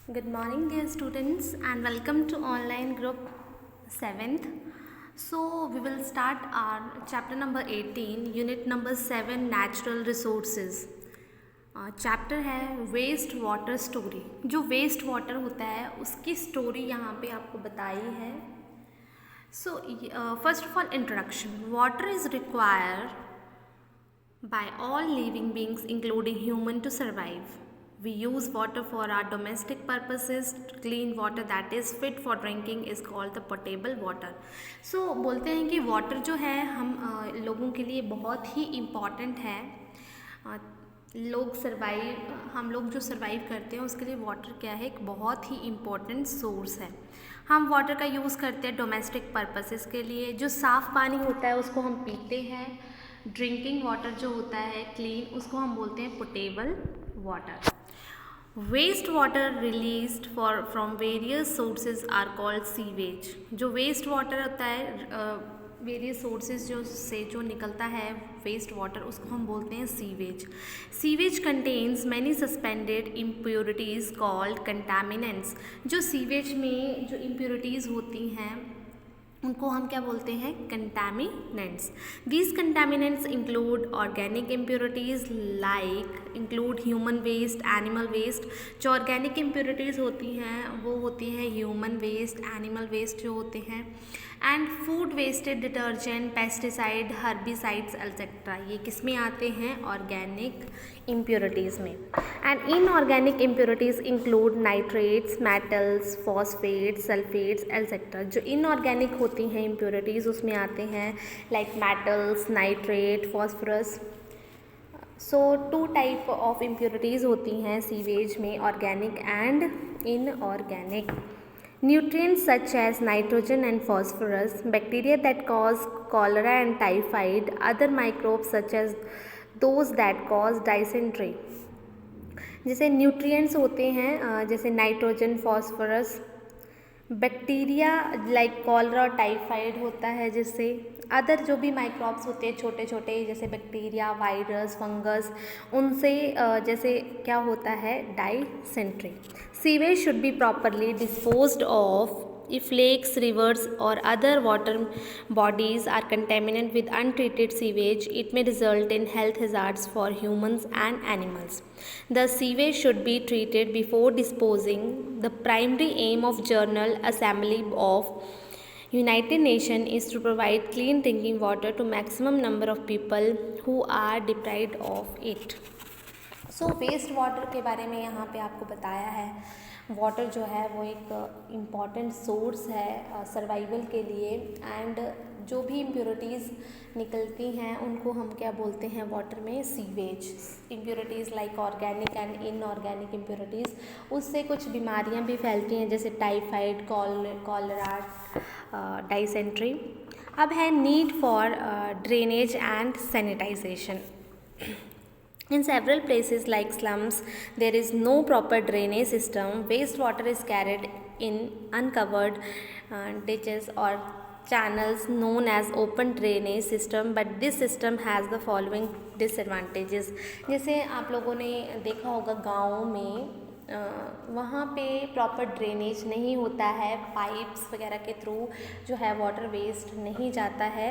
Good morning, dear students, and welcome to online group 7th. So, we will start our chapter number 18, unit number 7, natural resources. Chapter है waste water story. जो waste water होता है उसकी story यहाँ पे आपको बताई है। So first of all introduction. Water is required by all living beings including human to survive. We use water for our domestic purposes. Clean water that is fit for drinking is called the potable water. So बोलते हैं कि water जो है हम लोगों के लिए बहुत ही इम्पॉर्टेंट है। हम लोग जो सर्वाइव करते हैं उसके लिए वाटर क्या है, एक बहुत ही इम्पॉर्टेंट सोर्स है। हम वाटर का यूज़ करते हैं डोमेस्टिक पर्पसेस के लिए। जो साफ़ पानी होता है उसको हम पीते हैं। ड्रिंकिंग वाटर जो होता है क्लीन, उसको हम बोलते हैं potable water. Waste water released from various sources are called sewage. जो वेस्ट वाटर होता है वेरियस सोर्सेज जो निकलता है वेस्ट वाटर, उसको हम बोलते हैं sewage. Sewage contains many suspended impurities called contaminants. जो सीवेज में जो इम्प्योरिटीज़ होती हैं उनको हम क्या बोलते हैं, contaminants. These contaminants include organic impurities include human waste, animal waste. जो ऑर्गेनिक इम्प्योरिटीज़ होती हैं वो होती हैं ह्यूमन वेस्ट, एनिमल वेस्ट जो होते हैं, and food wasted, detergent, pesticide, herbicides etcetera. ये किस में आते हैं, ऑर्गेनिक इम्प्योरिटीज़ में। And inorganic impurities include nitrates, metals, phosphates, sulphates etcetera. जो इनऑर्गेनिक होती हैं इम्प्योरिटीज़ उसमें आते हैं like metals, nitrate, phosphorus. So 2 type of impurities होती हैं सीवेज में, organic and inorganic. Nutrients such as nitrogen and phosphorus, bacteria that cause cholera and typhoid, other microbes such as those that cause dysentery। जैसे nutrients होते हैं जैसे nitrogen, phosphorus, bacteria like cholera और typhoid होता है, जिससे other जो भी माइक्रोब्स होते हैं छोटे छोटे जैसे बैक्टीरिया, वायरस, फंगस, उनसे जैसे क्या होता है, dysentery. Sewage should be properly disposed of if lakes, rivers or other water bodies are contaminated with untreated sewage, it may result in health hazards for humans and animals. The sewage should be treated before disposing. The primary aim of General Assembly of United Nations is to provide clean drinking water to maximum number of people who are deprived of it. So waste water के बारे में यहाँ पे आपको बताया है। Water जो है वो एक इम्पॉर्टेंट सोर्स है सर्वाइवल के लिए, एंड जो भी इम्प्योरिटीज़ निकलती हैं उनको हम क्या बोलते हैं वाटर में, sewage. Impurities like organic and inorganic impurities, उससे कुछ बीमारियाँ भी फैलती हैं जैसे टाइफाइड, कॉलरा, डाइसेंट्री। अब है need for drainage and sanitisation. In several places like slums, there is no proper drainage system. Wastewater is carried in uncovered ditches or channels known as open drainage system, but this system has the following disadvantages। जैसे आप लोगों ने देखा होगा गाँव में वहाँ पे प्रॉपर ड्रेनेज नहीं होता है, पाइप्स वगैरह के थ्रू जो है वाटर वेस्ट नहीं जाता है,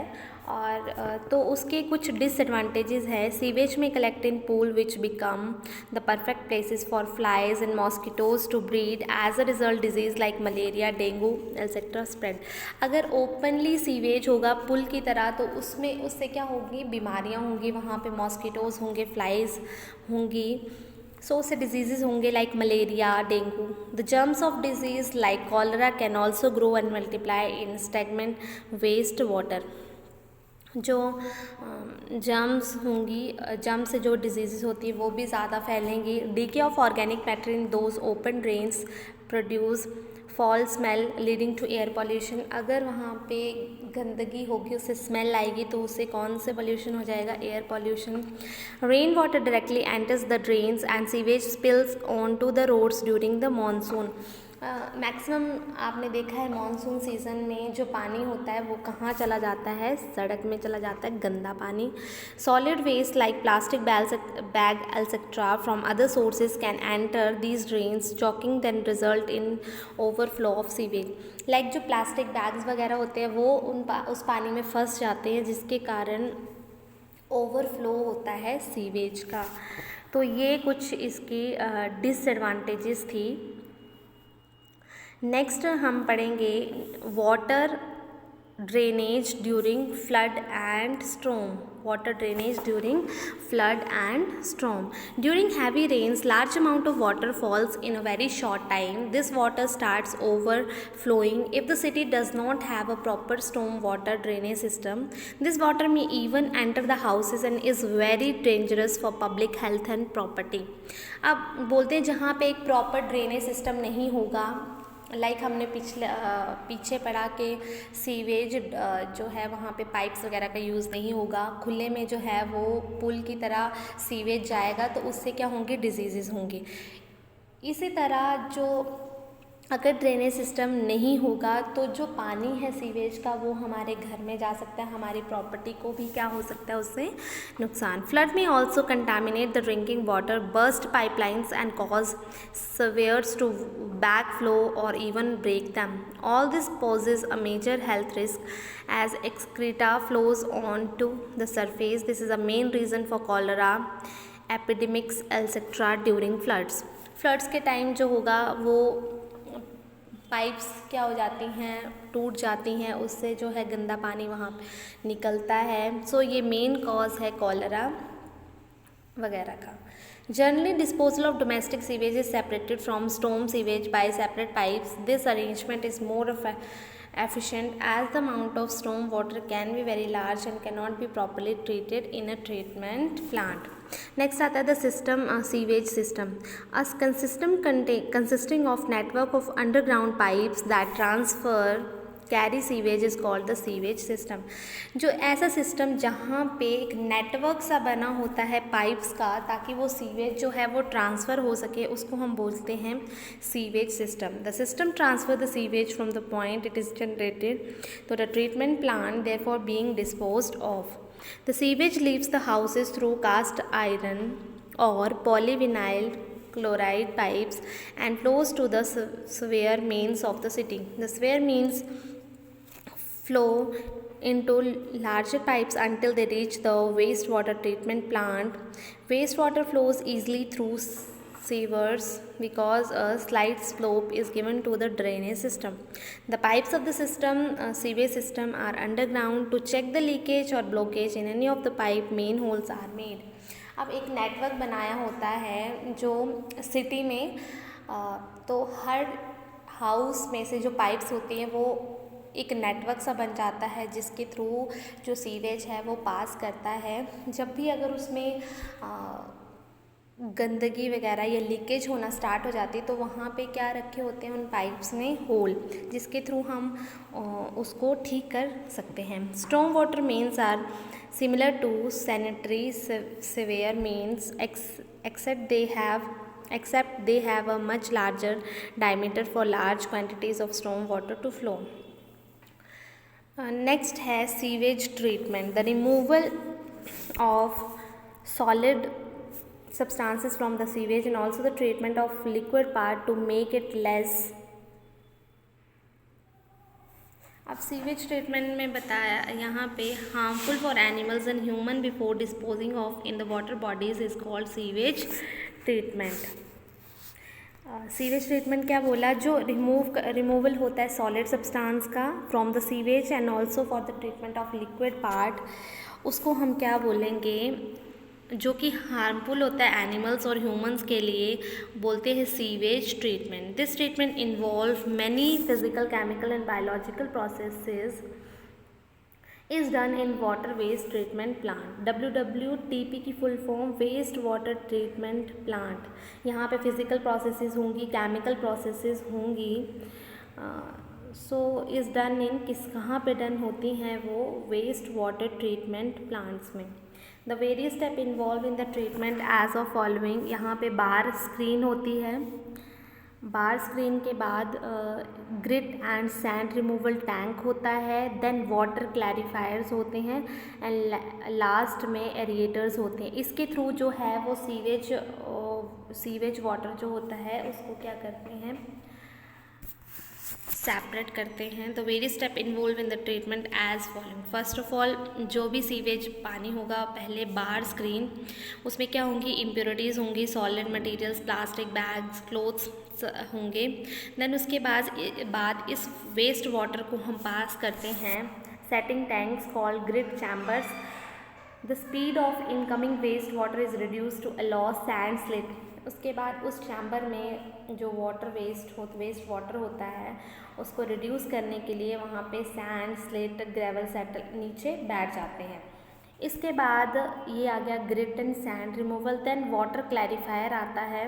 और तो उसके कुछ डिसएडवांटेजेस है। सीवेज में collect in pool which become the perfect places for flies and mosquitoes to breed, as a result disease like malaria, dengue etcetera spread. अगर ओपनली सीवेज होगा पुल की तरह तो उससे क्या होगी, बीमारियाँ होंगी, वहाँ पे मॉस्किटोज होंगे, फ्लाइज होंगी, सो उससे डिजीज़ होंगे like malaria, dengue. The germs of disease like cholera can also grow and multiply in stagnant waste water. जो जर्म्स होंगी, जर्म से जो डिजीज़ होती है वो भी ज़्यादा फैलेंगी। Decay of organic matter in those open drains produce foul smell leading to air pollution. अगर वहाँ पे गंदगी होगी, उससे स्मेल आएगी, तो उससे कौन से पॉल्यूशन हो जाएगा, air pollution. Rain water directly enters the drains and sewage spills on to the roads during the monsoon. Maximum आपने देखा है मानसून सीज़न में जो पानी होता है वो कहाँ चला जाता है, सड़क में चला जाता है, गंदा पानी। Solid waste like plastic bag etcetera from other sources can enter these drains choking then result in overflow of sewage. Like जो प्लास्टिक बैग्स वगैरह होते हैं वो उस पानी में फंस जाते हैं, जिसके कारण ओवरफ्लो होता है सीवेज का। तो ये कुछ इसकी डिसएडवांटेजेस थी। नेक्स्ट हम पढ़ेंगे water drainage during flood and storm. Water drainage during flood and storm. During heavy rains, large amount of water falls in a very short time. This water starts overflowing. If the city does not have a proper storm water drainage system, this water may even enter the houses and is very dangerous for public health and property. अब बोलते हैं जहाँ पे एक proper drainage system नहीं होगा, like हमने पीछे पढ़ा के सीवेज जो है वहाँ पे पाइप्स वगैरह का यूज़ नहीं होगा, खुले में जो है वो पुल की तरह सीवेज जाएगा, तो उससे क्या होंगे, डिजीज़ होंगे। इसी तरह जो अगर ड्रेनेज सिस्टम नहीं होगा तो जो पानी है सीवेज का वो हमारे घर में जा सकता है, हमारी प्रॉपर्टी को भी क्या हो सकता है उससे नुकसान। फ्लड में also contaminate the drinking water, burst pipelines and cause seweres to backflow or even break them. All this poses a major health risk as excreta flows onto the surface. This is a main reason for cholera epidemics etc. during floods. Floods के time जो होगा वो pipes क्या हो जाती हैं, टूट जाती हैं, उससे जो है गंदा पानी वहाँ निकलता है। सो ये मेन कॉज है कॉलरा वगैरह का। Generally, disposal of domestic sewage is separated from storm sewage by separate pipes. This arrangement is more efficient as the amount of storm water can be very large and cannot be properly treated in a treatment plant. Next आता है the system sewage system. A consisting of network of underground pipes that transfer carry sewage is called the sewage system. जो ऐसा system जहाँ पे एक network सा बना होता है पाइप्स का ताकि वो सीवेज जो है वो ट्रांसफ़र हो सके, उसको हम बोलते हैं sewage system. The system transfer the sewage from the point it is generated to the treatment plant therefore being disposed of. The sewage leaves the houses through cast iron और polyvinyl chloride pipes and flows to the sewer mains of the city. The sewer mains flow into larger pipes until they reach the wastewater treatment plant. Wastewater flows easily through sewers because a slight slope is given to the drainage system. The pipes of the sewage system are underground. To check the leakage or blockage in any of the pipe, main holes are made. अब एक network बनाया होता है जो city में, तो हर house में से जो पाइप्स होती हैं वो एक नेटवर्क सा बन जाता है जिसके थ्रू जो सीवेज है वो पास करता है। जब भी अगर उसमें गंदगी वगैरह या लीकेज होना स्टार्ट हो जाती है तो वहाँ पे क्या रखे होते हैं उन पाइप्स में होल, जिसके थ्रू हम उसको ठीक कर सकते हैं। Storm water mains are similar to sanitary sewer mains except they have a much larger diameter for large quantities of storm water to flow. Next है sewage treatment, the removal of solid substances from the sewage and also the treatment of liquid part to make it less. अब sewage treatment में बताया यहाँ पे harmful for animals and human before disposing of in the water bodies is called sewage treatment. Sewage treatment क्या बोला, जो removal होता है सॉलिड सब्सटेंस का from the sewage and also for the treatment of liquid part, उसको हम क्या बोलेंगे, जो कि हार्मफुल होता है एनिमल्स और ह्यूमंस के लिए, बोलते हैं sewage treatment. This treatment involve many physical, chemical and biological processes is done in water waste treatment plant. WWTP की full form waste water treatment plant. यहाँ पे फिजिकल प्रोसेसेस होंगी, केमिकल प्रोसेसेस होंगी। सो इज़ डन इन कहाँ पे done होती हैं वो वेस्ट वाटर ट्रीटमेंट प्लांट्स में। The various step involve in the treatment as of following. यहाँ पे बार स्क्रीन होती है, बार स्क्रीन के बाद grit and sand removal tank होता है, देन वाटर क्लैरिफायर्स होते हैं एंड लास्ट में एरिएटर्स होते हैं। इसके थ्रू जो है वो सीवेज वाटर जो होता है उसको क्या करते हैं, सेपरेट करते हैं। The various step involve in the treatment as following. First of all जो भी सीवेज पानी होगा, पहले बार स्क्रीन, उसमें क्या होंगी, इम्प्योरिटीज़ होंगी, solid materials, plastic bags, clothes होंगे। देन उसके बाद इस वेस्ट वाटर को हम पास करते हैं setting tanks called grit chambers. The speed of incoming waste water is reduce to allow sand slip. उसके बाद उस चैम्बर में जो वेस्ट वाटर होता है उसको रिड्यूस करने के लिए वहाँ पे सैंड, स्लेट, ग्रेवल सेटल नीचे बैठ जाते हैं। इसके बाद ये आ गया grit and sand removal. Then water clarifier आता है।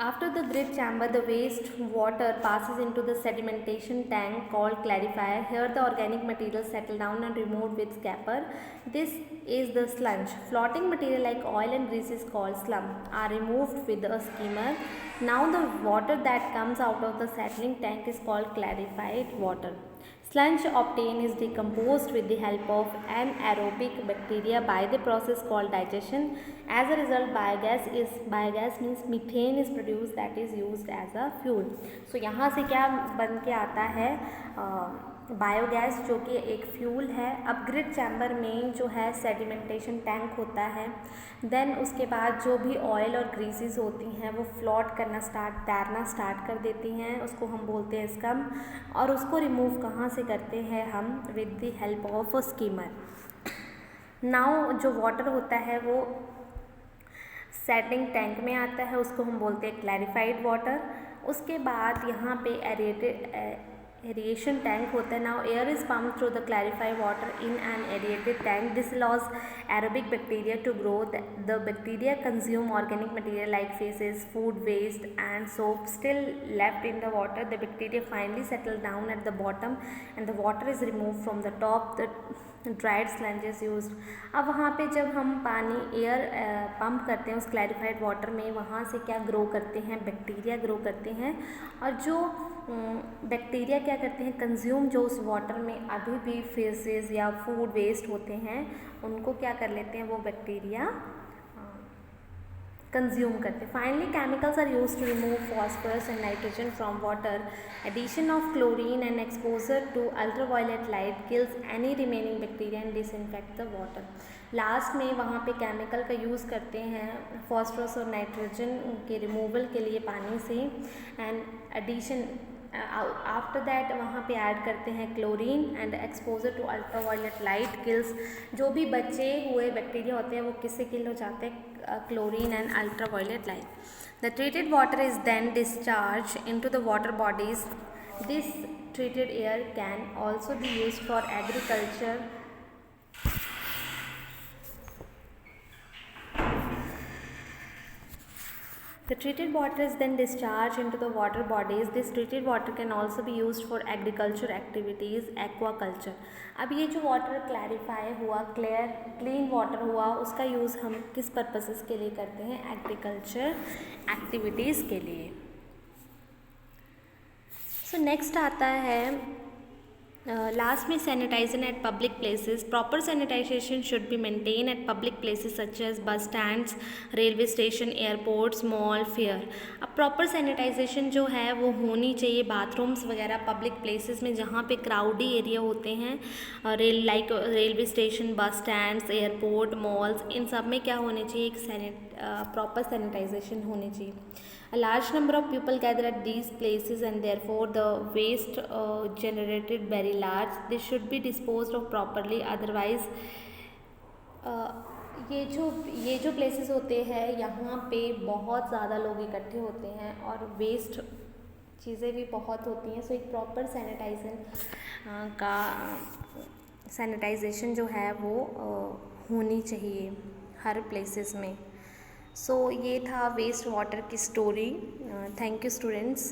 After the grit chamber, the waste water passes into the sedimentation tank called clarifier. Here the organic materials settle down and removed with scraper. This is the sludge. Floating material like oil and grease is called slum are removed with a skimmer. Now the water that comes out of the settling tank is called clarified water. Sludge obtained is decomposed with the help of anaerobic bacteria by the process called digestion. As a result, biogas means methane is produced that is used as a fuel. So यहाँ से क्या बन के आता है, biogas जो कि एक फ्यूल है। अब ग्रिट चैम्बर में जो है सेडिमेंटेशन टैंक होता है। देन उसके बाद जो भी ऑयल और ग्रीसेस होती हैं वो फ्लोट करना तैरना स्टार्ट कर देती हैं, उसको हम बोलते हैं स्कम। और उसको रिमूव कहाँ से करते हैं हम, with the help of a schemer. Now जो वाटर होता है वो सेटिंग टैंक में आता है, उसको हम बोलते हैं क्लैरिफाइड वाटर। उसके बाद यहाँ पे एरिएशन टैंक होता है। Now air is pumped through the clarified water in an aerated tank. This allows aerobic bacteria to grow. The bacteria consume organic material like feces, food waste and soap still left in the water. The bacteria finally settle down at the bottom and the water is removed from the top. The dried sludge is used. अब वहाँ पे जब हम पानी air pump करते हैं उस clarified water में, वहाँ से क्या ग्रो करते हैं, बैक्टीरिया ग्रो करते हैं। और जो बैक्टीरिया क्या करते हैं, कंज्यूम जो उस वाटर में अभी भी फेसेस या फूड वेस्ट होते हैं उनको क्या कर लेते हैं, वो बैक्टीरिया कंज्यूम करते हैं। Finally chemicals are use to remove phosphorus and nitrogen from water. Addition of chlorine and exposure to ultraviolet light kills any remaining bacteria and disinfect the water. Last में वहाँ पे केमिकल का use करते हैं phosphorus और nitrogen के removal के लिए पानी से। एंड एडिशन आफ्टर दैट वहाँ पे ऐड करते हैं chlorine and exposure to ultraviolet light kills. जो भी बचे हुए बैक्टीरिया होते हैं वो किससे किल हो जाते हैं, chlorine and ultraviolet light. The treated water is then discharge into the water bodies. This treated air can also be used for agriculture. The treated water is then discharged into the water bodies. This treated water can also be used for agriculture activities, aquaculture. अब ये जो water clarify हुआ, clean water हुआ, उसका use हम किस purposes के लिए करते हैं, एग्रीकल्चर एक्टिविटीज़ के लिए। सो नेक्स्ट आता है लास्ट में sanitisation at public places. Proper sanitisation should be maintain at public places such as bus stands, railway station, airports, mall, fair. अब प्रॉपर सैनिटाइजेशन जो है वो होनी चाहिए बाथरूम्स वगैरह पब्लिक प्लेसेस में जहाँ पे क्राउडी एरिया होते हैं, railway station, bus stands, airport, malls, इन सब में क्या होने चाहिए, एक प्रॉपर सैनिटाइजेशन होनी चाहिए। A large number of people gather at these places and therefore the waste generated very large. This should be disposed of properly, otherwise ये जो places होते हैं यहाँ पे बहुत ज़्यादा लोग इकट्ठे होते हैं और वेस्ट चीज़ें भी बहुत होती हैं। सो एक प्रॉपर सैनिटाइजेशन जो है वो होनी चाहिए हर प्लेसेस में। सो ये था वेस्ट वाटर की स्टोरी। Thank you students.